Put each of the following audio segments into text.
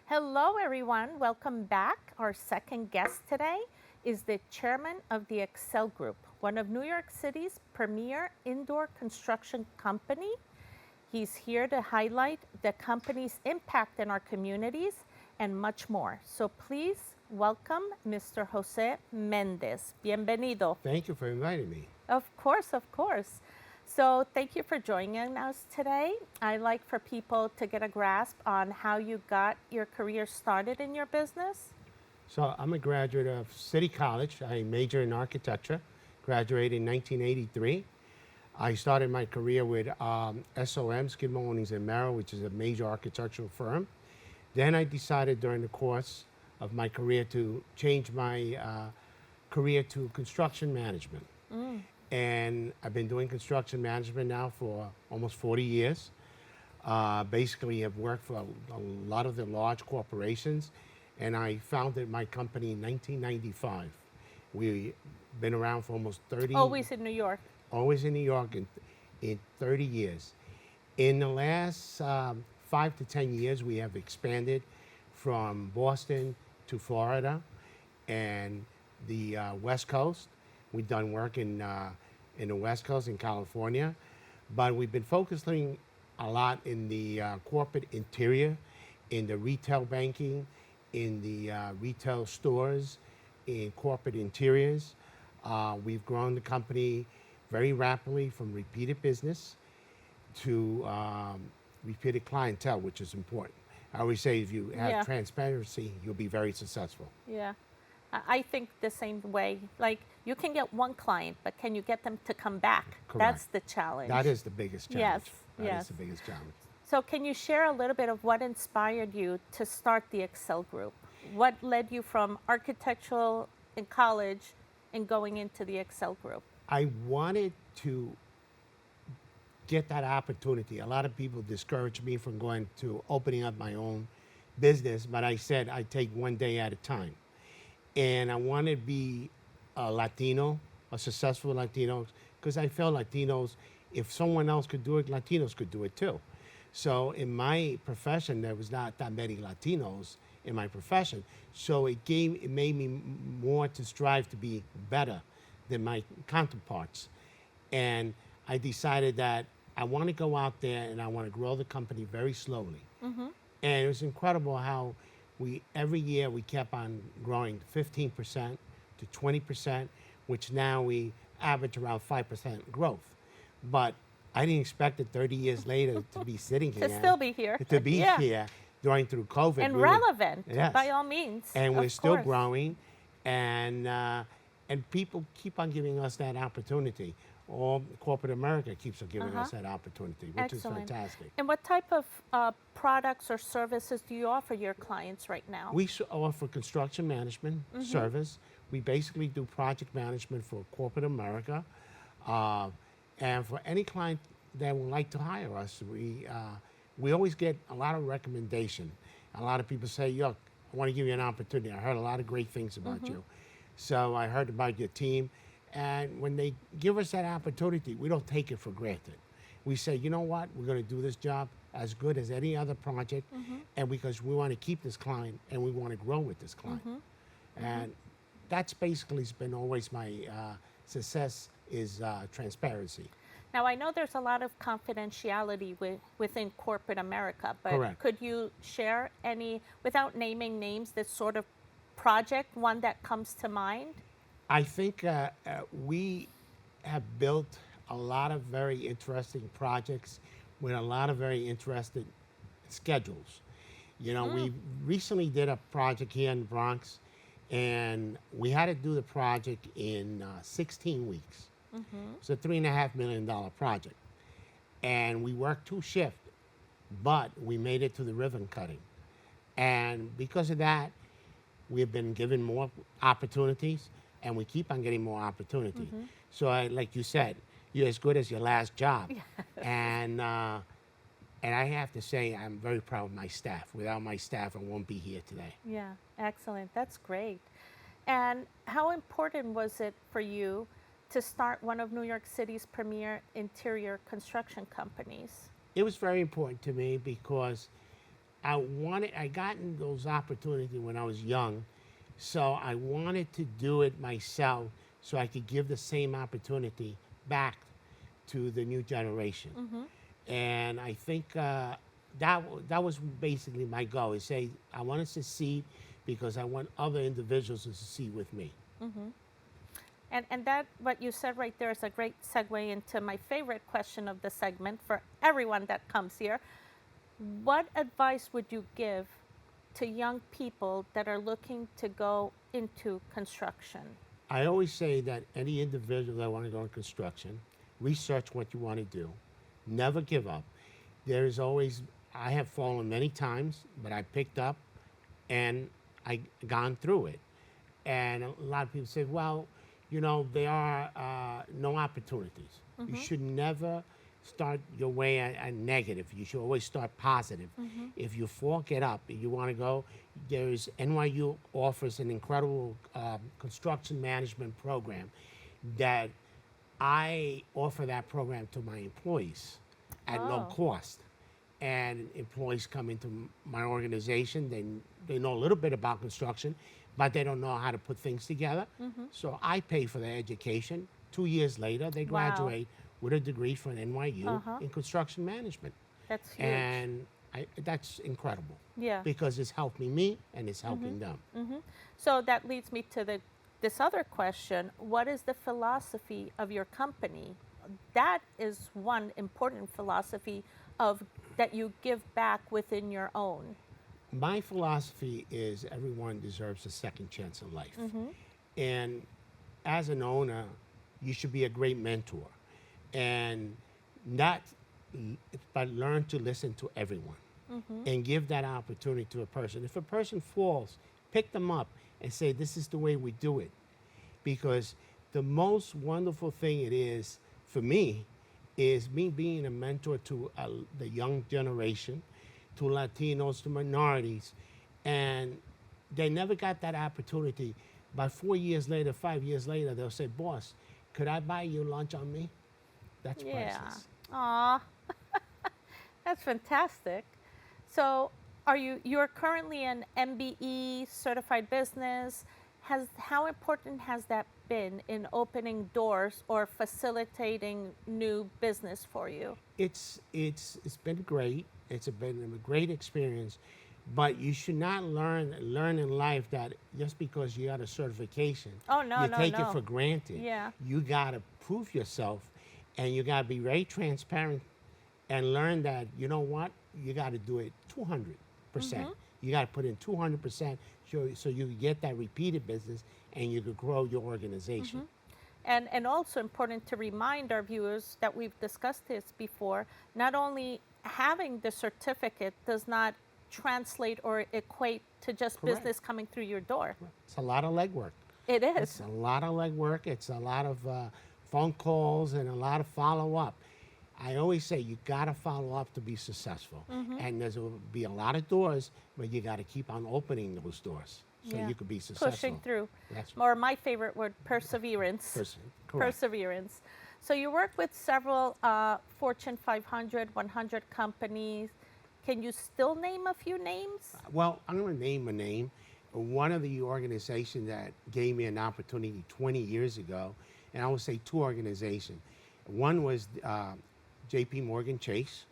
Hello, everyone. Welcome back. Our second guest today is the chairman of the Excel Group, one of New York City's premier indoor construction company. He's here to highlight the company's impact in our communities and much more. So please welcome Mr. Jose Mendez. Bienvenido. Thank you for inviting me. Of course, of course. So thank you for joining us today. I'd like for people to get a grasp on how you got your career started in your business. So I'm a graduate of City College. I majored in architecture, graduated in 1983. I started my career with SOM, Skidmore, Owings and Merrill, which is a major architectural firm. Then I decided during the course of my career to change my career to construction management. And I've been doing construction management now for almost 40 years. Basically, I've worked for a lot of the large corporations, and I founded my company in 1995. We've been around for almost 30. Always in New York. Always in New York in 30 years. In the last 5 to 10 years, we have expanded from Boston to Florida and the West Coast. We've done work in the West Coast, in California, but we've been focusing a lot in the corporate interior, in the retail banking, in the retail stores, in corporate interiors. We've grown the company very rapidly from repeated business to repeated clientele, which is important. I always say if you have transparency, you'll be very successful. Yeah. I think the same way. Like, you can get one client, but can you get them to come back? Correct. That's the challenge. That is the biggest challenge. Yes, That is the biggest challenge. So can you share a little bit of what inspired you to start the Excel Group? What led you from architectural in college and going into the Excel Group? I wanted to get that opportunity. A lot of people discouraged me from going to opening up my own business, but I said I'd take one day at a time. And I wanted to be a Latino, a successful Latino, because I felt Latinos, if someone else could do it, Latinos could do it too. So in my profession, there was not that many Latinos in my profession. So it made me more to strive to be better than my counterparts. And I decided that I want to go out there and I want to grow the company very slowly. And it was incredible how every year we kept on growing 15% to 20%, which now we average around 5% growth. But I didn't expect it 30 years later to be sitting here. To still be here. To be here going through COVID. And relevant, yes. by all means. And we're still growing, and people keep on giving us that opportunity. All corporate America keeps on giving us that opportunity, which is fantastic. And what type of products or services do you offer your clients right now? We offer construction management service. We basically do project management for corporate America. And for any client that would like to hire us, we always get a lot of recommendation. A lot of people say, "Look, I want to give you an opportunity. I heard a lot of great things about you. So I heard about your team." And when they give us that opportunity, we don't take it for granted. We say, you know what, we're going to do this job as good as any other project, and because we want to keep this client and we want to grow with this client. And that's basically been always my success is transparency. Now, I know there's a lot of confidentiality within corporate America, but Correct. Could you share any, without naming names, this sort of project, one that comes to mind? I think we have built a lot of very interesting projects with a lot of very interesting schedules. You know, we recently did a project here in the Bronx, and we had to do the project in 16 weeks. It's a $3.5 million project. And we worked 2 shifts, but we made it to the ribbon cutting. And because of that, we've been given more opportunities, and we keep on getting more opportunity. So like you said, you're as good as your last job. And I have to say, I'm very proud of my staff. Without my staff, I won't be here today. Yeah, excellent. That's great. And how important was it for you to start one of New York City's premier interior construction companies? It was very important to me because I gotten those opportunities when I was young, so I wanted to do it myself so I could give the same opportunity back to the new generation. And I think that was basically my goal. Is say I want to succeed because I want other individuals to succeed with me. And that, what you said right there, is a great segue into my favorite question of the segment for everyone that comes here. What advice would you give to young people that are looking to go into construction? I always say that any individual that want to go in construction, research what you want to do. Never give up. There's always, I have fallen many times, but I picked up and I gone through it. And a lot of people say, well, you know, there are no opportunities. You should never start your way at negative. You should always start positive. If you fall, get up. If you want to go, there's NYU offers an incredible construction management program that I offer that program to my employees at no cost. And employees come into my organization. They know a little bit about construction, but they don't know how to put things together. So I pay for their education. 2 years later, they graduate with a degree from NYU in construction management. That's huge. And that's incredible. Yeah. Because it's helping me and it's helping them. So that leads me to this other question. What is the philosophy of your company? That is one important philosophy of that you give back within your own. My philosophy is everyone deserves a second chance in life. And as an owner, you should be a great mentor. And but learn to listen to everyone and give that opportunity to a person. If a person falls, pick them up and say, this is the way we do it. Because the most wonderful thing it is for me is me being a mentor to the young generation, to Latinos, to minorities, and they never got that opportunity. But 4 years later, 5 years later, they'll say, boss, could I buy you lunch on me? That's priceless. Aw, that's fantastic. So you're currently an MBE certified business. How important has that been in opening doors or facilitating new business for you? It's been great. It's been a great experience, but you should not learn in life that just because you got a certification, you take it for granted. Yeah. You gotta prove yourself, and you gotta be very transparent, and learn that you know what you got to do it 200%. You got to put in 200% so you get that repeated business and you could grow your organization. And also important to remind our viewers that we've discussed this before, not only having the certificate does not translate or equate to just business coming through your door. It's a lot of legwork. It is. It's a lot of legwork. It's a lot of phone calls and a lot of follow-up. I always say you got to follow up to be successful. And there'll be a lot of doors, but you got to keep on opening those doors so you could be successful. Pushing through. That's or my favorite word, perseverance. Perseverance. So you work with several Fortune 500, 100 companies. Can you still name a few names? Well, I'm going to name a name. One of the organizations that gave me an opportunity 20 years ago, and I would say two organizations. One was J.P. Morgan Chase,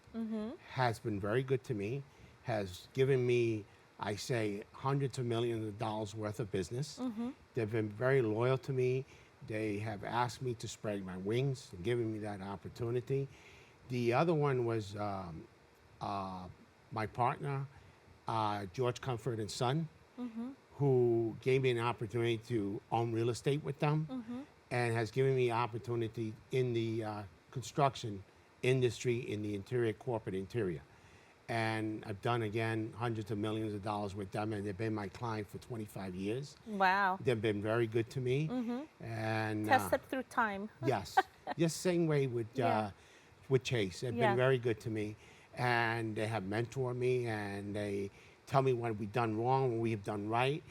has been very good to me, has given me, I say, hundreds of millions of dollars worth of business. They've been very loyal to me. They have asked me to spread my wings and given me that opportunity. The other one was my partner, George Comfort and Son, who gave me an opportunity to own real estate with them and has given me opportunity in the construction industry in the corporate interior. And I've done, again, hundreds of millions of dollars with them, and they've been my client for 25 years. Wow. They've been very good to me. And tested through time. Yes. Just same way with Chase. They've been very good to me. And they have mentored me, and they tell me what we've done wrong, what we've done right.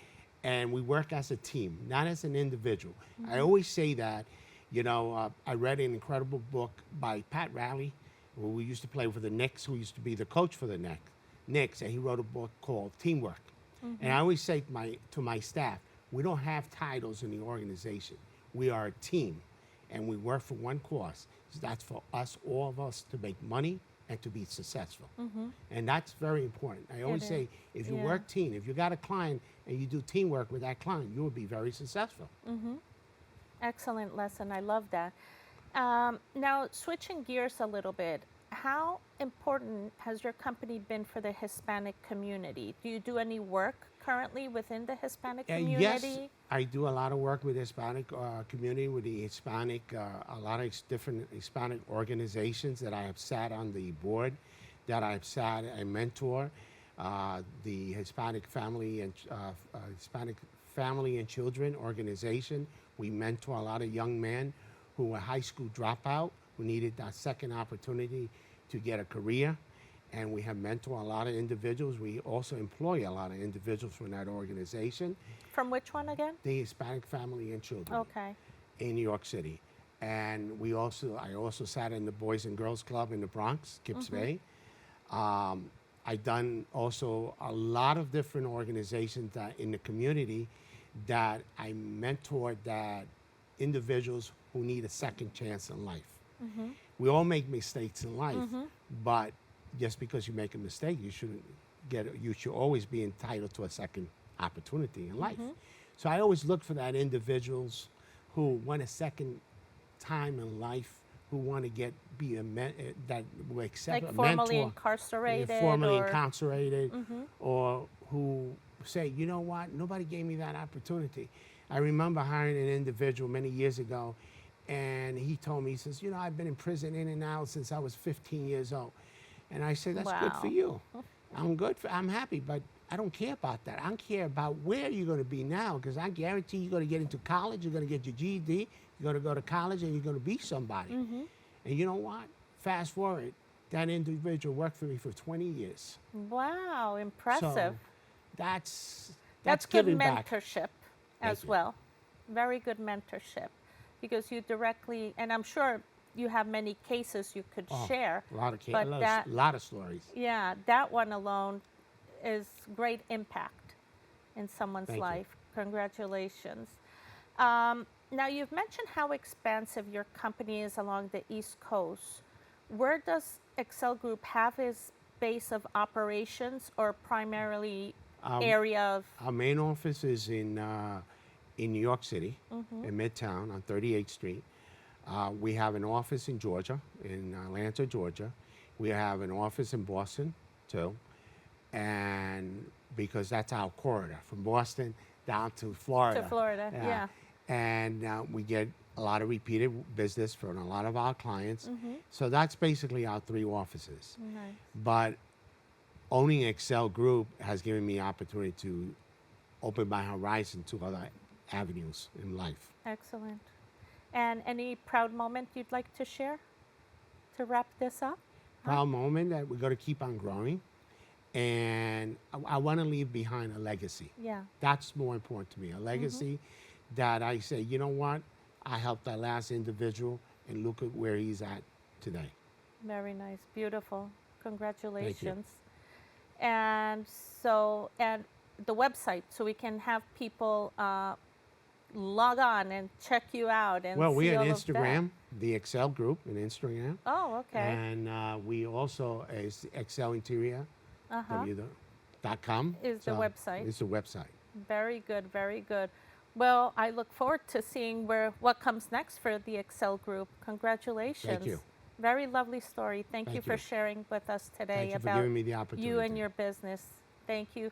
And we work as a team, not as an individual. I always say that. You know, I read an incredible book by Pat Riley, who we used to play for the Knicks, who used to be the coach for the Nick's, and he wrote a book called Teamwork. And I always say to my staff, we don't have titles in the organization. We are a team, and we work for one cause. So that's for us, all of us, to make money and to be successful. And that's very important. I always It say, is. if you Yeah. work team, if you got a client and you do teamwork with that client, you will be very successful. Excellent lesson. I love that. Now, switching gears a little bit, how important has your company been for the Hispanic community? Do you do any work currently within the Hispanic community? Yes, I do a lot of work with the Hispanic community, with the Hispanic, a lot of different Hispanic organizations that I have sat on the board, that I've sat and mentor. The Hispanic Family and Children organization. We mentor a lot of young men who were high school dropout, who needed that second opportunity to get a career. And we have mentored a lot of individuals. We also employ a lot of individuals from that organization. From which one again? The Hispanic Family and Children Okay. in New York City. And I also sat in the Boys and Girls Club in the Bronx, Gibbs Bay. I've done also a lot of different organizations that in the community that I mentored, that individuals who need a second chance in life. We all make mistakes in life, but just because you make a mistake, you should always be entitled to a second opportunity in life. So I always look for that individuals who want a second time in life, who want to that will accept Like a formerly mentor, incarcerated formerly or incarcerated, or who say, you know what, nobody gave me that opportunity. I remember hiring an individual many years ago, and he told me, he says, I've been in prison in and out since I was 15 years old. And I said, that's good for you. I'm happy, but I don't care about that. I don't care about where you're going to be now, because I guarantee you're going to get into college, you're going to get your GED, you're going to go to college, and you're going to be somebody. And you know what? Fast forward, that individual worked for me for 20 years. Wow, impressive. So that's That's good giving back. mentorship Thank as you. well. Very good mentorship, because you directly, and I'm sure you have many cases you could share. A lot of but that- lot of stories. Yeah, that one alone is great impact in someone's Thank you. life. Congratulations. Now, you've mentioned how expansive your company is along the East Coast. Where does Excel Group have its base of operations, or primarily area of? Our main office is in New York City, in Midtown on 38th Street. We have an office in Georgia, in Atlanta, Georgia. We have an office in Boston, too. And because that's our corridor, from Boston down to Florida. To Florida, yeah. And we get a lot of repeated business from a lot of our clients. So that's basically our 3 offices. Nice. But owning Excel Group has given me opportunity to open my horizon to other avenues in life. Excellent. And any proud moment you'd like to share to wrap this up? Proud moment that we're going to keep on growing. And I want to leave behind a legacy. Yeah. That's more important to me. A legacy that I say, you know what? I helped that last individual, and look at where he's at today. Very nice. Beautiful. Congratulations. And the website, so we can have people log on and check you out and Well, see we're on all of Instagram, the Excel Group in Instagram. that. Oh, okay. And we also is Excel Interior, .com. Is the website. It's the website. Very good, very good. Well, I look forward to seeing what comes next for the Excel Group. Congratulations. Thank you. Very lovely story. Thank you Thank for you. sharing with us today Thank you for about giving me the opportunity. you and your business. Thank you.